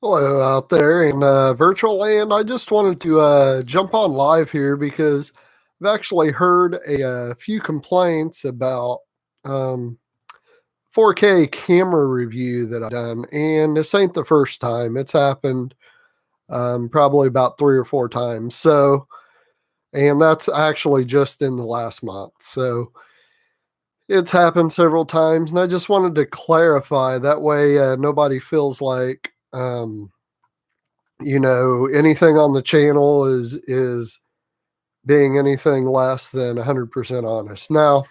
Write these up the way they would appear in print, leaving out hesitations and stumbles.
Hello out there in virtual land. I just wanted to jump on live here because I've actually heard a few complaints about um, 4K camera review that I've done, and this ain't the first time. It's happened probably about 3 or 4 times. And that's actually just in the last month. So it's happened several times, and I just wanted to clarify that way nobody feels like anything on the channel is being anything less than 100% honest. Now,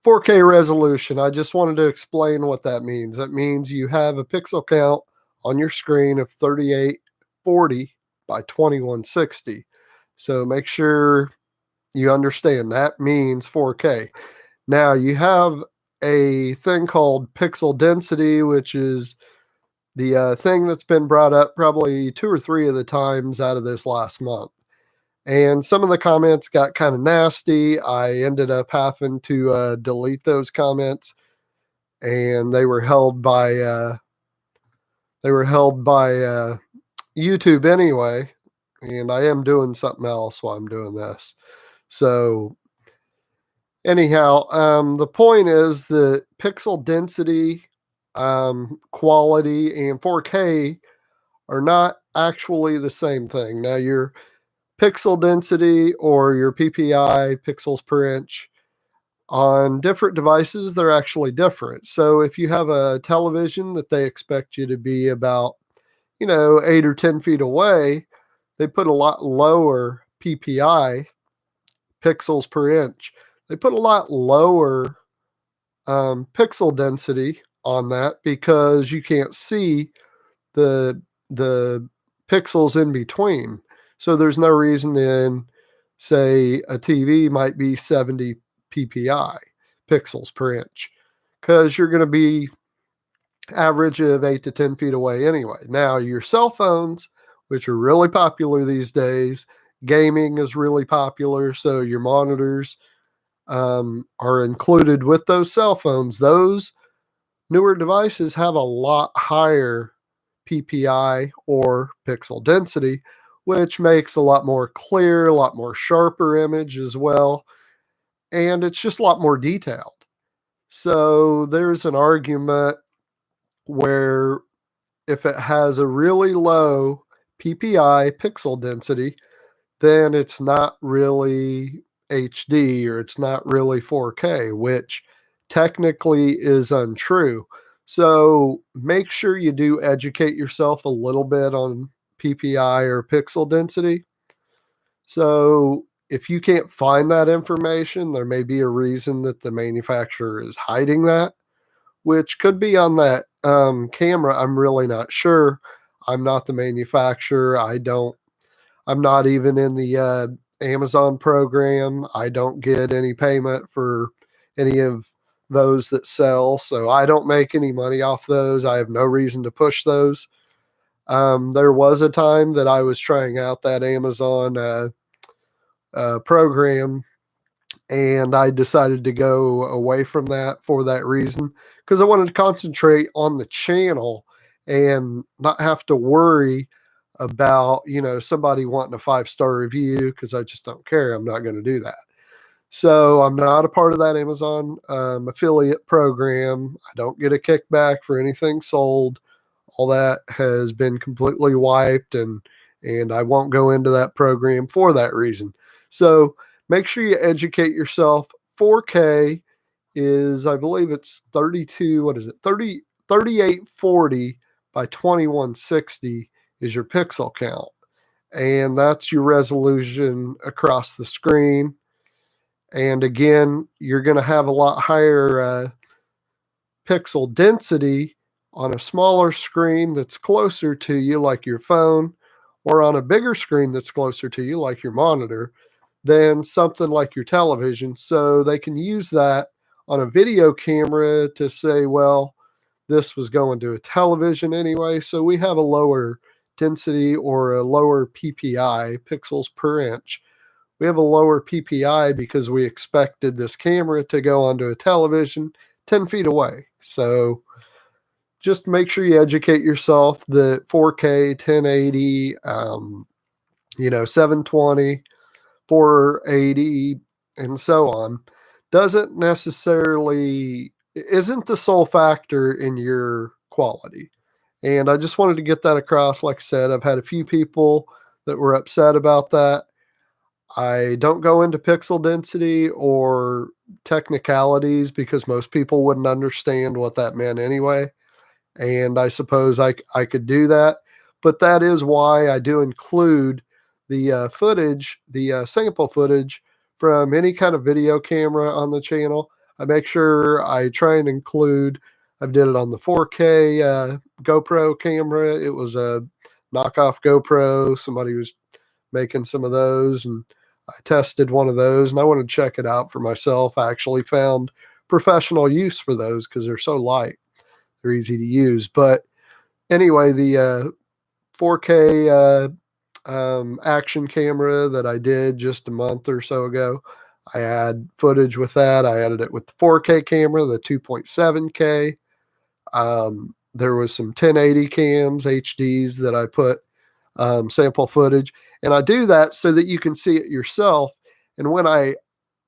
4K resolution, I just wanted to explain what that means. That means you have a pixel count on your screen of 3840 by 2160. So make sure you understand that means 4K. Now, you have a thing called pixel density, which is the thing that's been brought up probably 2 or 3 of the times out of this last month. And some of the comments got kind of nasty. I ended up having to delete those comments, and they were held by YouTube anyway. And I am doing something else while I'm doing this. So anyhow, the point is that pixel density, quality, and 4K are not actually the same thing. Now, your pixel density or your PPI, pixels per inch, on different devices, they're actually different. So if you have a television that they expect you to be about, 8 or 10 feet away, they put a lot lower PPI, pixels per inch. They put a lot lower pixel density on that because you can't see the the pixels in between. So there's no reason then, say, a TV might be 70 ppi, pixels per inch, because you're going to be average of 8 to 10 feet away anyway. Now, your cell phones, which are really popular these days, gaming is really popular, so your monitors are included with those cell phones. Those newer devices have a lot higher PPI or pixel density, which makes a lot more clear, a lot more sharper image as well. And it's just a lot more detailed. So there's an argument where if it has a really low PPI pixel density, then it's not really HD or it's not really 4K, which technically is untrue. So make sure you do educate yourself a little bit on PPI or pixel density. So if you can't find that information, there may be a reason that the manufacturer is hiding that, which could be on that camera. I'm really not sure. I'm not the manufacturer. I'm not even in the Amazon program. I don't get any payment for any of those that sell, so I don't make any money off those. I have no reason to push those. There was a time that I was trying out that Amazon program, and I decided to go away from that for that reason because I wanted to concentrate on the channel and not have to worry about somebody wanting a 5-star review, because I just don't care. I'm not going to do that. So I'm not a part of that Amazon affiliate program. I don't get a kickback for anything sold. All that has been completely wiped, and I won't go into that program for that reason. So make sure you educate yourself. 4K is, I believe it's 32, what is it? 3840 by 2160 is your pixel count. And that's your resolution across the screen. And again, you're going to have a lot higher pixel density on a smaller screen that's closer to you, like your phone, or on a bigger screen that's closer to you, like your monitor, than something like your television. So they can use that on a video camera to say, well, this was going to a television anyway, so we have a lower density or a lower PPI, pixels per inch. We have a lower PPI because we expected this camera to go onto a television 10 feet away. So just make sure you educate yourself that 4K, 1080, 720, 480, and so on doesn't necessarily isn't the sole factor in your quality. And I just wanted to get that across. Like I said, I've had a few people that were upset about that. I don't go into pixel density or technicalities because most people wouldn't understand what that meant anyway. And I suppose I could do that. But that is why I do include the footage, the sample footage from any kind of video camera on the channel. I make sure I try and include, I did it on the 4K GoPro camera. It was a knockoff GoPro. Somebody was making some of those, and I tested one of those, and I wanted to check it out for myself. I actually found professional use for those because they're so light. They're easy to use. But anyway, the 4K action camera that I did just a month or so ago, I had footage with that. I added it with the 4K camera, the 2.7K. There was some 1080 cams, HDs that I put sample footage. And I do that so that you can see it yourself. And when I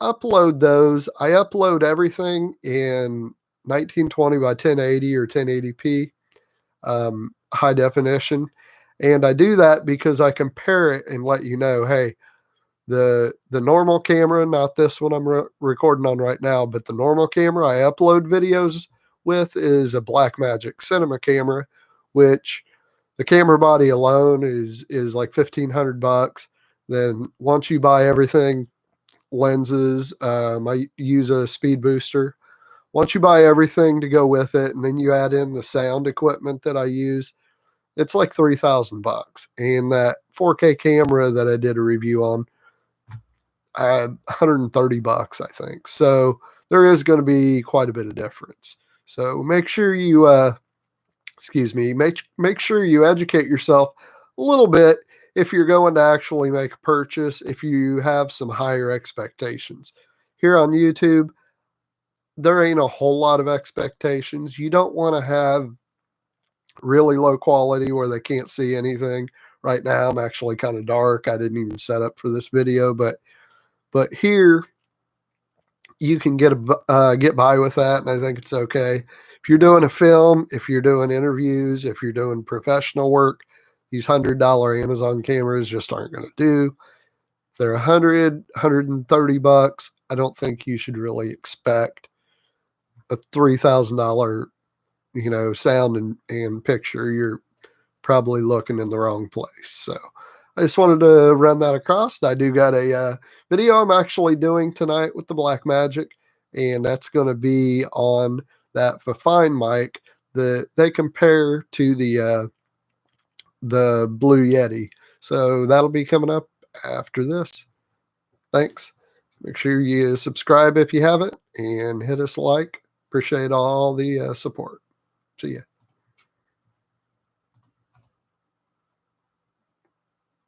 upload those, I upload everything in 1920 by 1080 or 1080p high definition. And I do that because I compare it and let you know, hey, the normal camera, not this one I'm recording on right now, but the normal camera I upload videos with is a Blackmagic cinema camera, which the camera body alone is like $1,500. Then once you buy everything, lenses, I use a speed booster. Once you buy everything to go with it, and then you add in the sound equipment that I use, it's like $3,000. And that 4K camera that I did a review on, $130, I think. So there is going to be quite a bit of difference. So make sure you, make sure you educate yourself a little bit if you're going to actually make a purchase, if you have some higher expectations. Here on YouTube, there ain't a whole lot of expectations. You don't want to have really low quality where they can't see anything. Right now, I'm actually kind of dark. I didn't even set up for this video, but here you can get by with that, and I think it's okay. If you're doing a film, if you're doing interviews, if you're doing professional work, these $100 Amazon cameras just aren't going to do. If they're $130, I don't think you should really expect a $3,000, sound and picture. You're probably looking in the wrong place. So I just wanted to run that across. I do got a video I'm actually doing tonight with the Blackmagic, and that's going to be on that Fine mic that they compare to the Blue Yeti. So that'll be coming up after this. Thanks. Make sure you subscribe if you haven't, and hit us a like. Appreciate all the support. See ya.